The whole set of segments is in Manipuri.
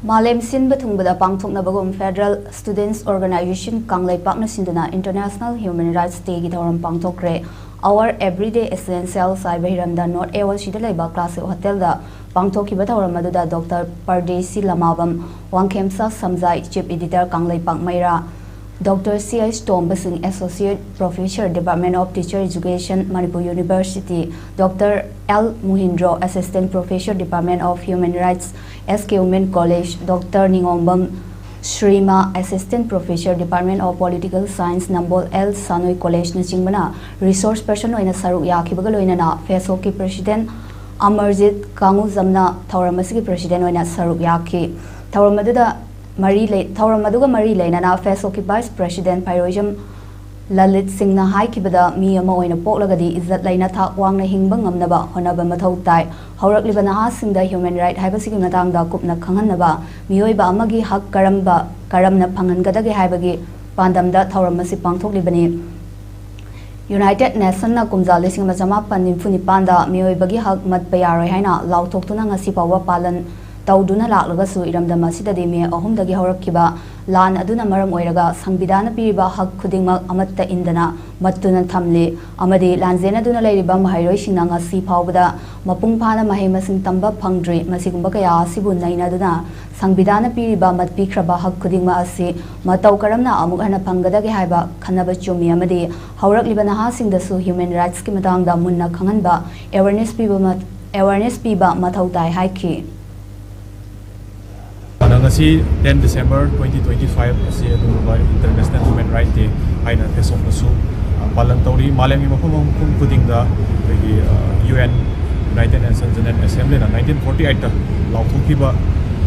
Malem Sinba Thungbada Pangthokhre Federal Students Organization Kanglai Pakna Sindana International Human Rights Day thouram pangthokhre. Our everyday essential Saibahiramda North Ewa Shidalaiba Classic Hotel da Pangthokhiba thouram aduda Dr. Pardesi Lamabam Wangkhemsa Samjai Chief Editor Kanglai Pakmaira Dr. C.I. Stombasing Associate Professor Department of Teacher Education Manipur University Dr. L. Muhindro Assistant Professor Department of Human Rights SK Women College Dr. Ningombam Shrima Assistant Professor Department of Political Science Nambol L. Sanoi College Nachingbana Resource Person oina saruk yakibaga loinana FESOK President Amarjit Kanguzamna Thauramasi President oina saruk yaki Thauramada Thauram Mari Lane FESOK Vice President Pyroism Lalit Singh na haikibada mi ama oina poklagadi izat laina thak wangna hingba ngamnaba honaba mathau tai haurakliba nahasingda human right haibasigi matangda kupna khanghanaba miyoiba amagi hak karamna phanghangadage haibagi pandamda thauramasi pangthoklibani United Nations na kumjal lising majama panimfuni panda miyoibagi hak matpa yaroi haina lautoktuna ngasi pawa palan Tauduna laklagasu iramdama sidadi me ahumdagi haurakkiba lan aduna maram oiraga sangbidana piriba hak khudingmak amatta indana mattuna thamle amadi lanjena duna leiriba mahairoi singna ngasi phawbada mapung phana mahai masing tamba phangdri masigumba kaya asibu naina duna sangbidana piriba matpikraba hak khudingma asi matau karamna amuk hana phanggadagi haiba khanaba chumi amadi haurakliba naha singdasu human rights ki matangda munna khanganba awareness piba mathau tai haiki Ngasi 10 December 2025 asi aduma International Human Rights Day aina FESOK nasu palan tauri malemi mafam kudingda bagi UN United Nations General Assembly na 1948 ta lauthokiba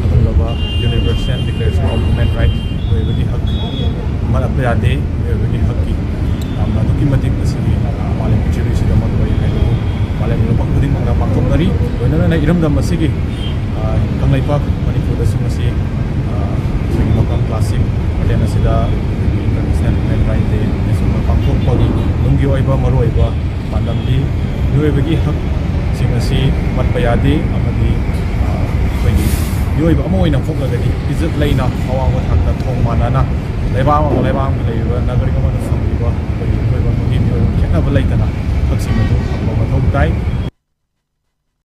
adulaba Universal Declaration of Human Rights bagi hak malapyade bagi hakki aduki matik asi malemi chiri sida matbai haino malemi mafam kuding mangna pangthokhre loina na iramdam asigi Kanglai Pak Manipur da sumasi Makam Classic Adena Sida International Human Rights Day Nesuma Pangthokhre Nunggi oiba maru oiba pandamdi yoibagi hak singasi matpayade amadi koigi yoiba amo oina foklagadi izat laina awang wathakta thongmanana leibang leiba nagari amana sambiba koigi koiba muhim yoiba khenaba laitana haksingadu mathau tai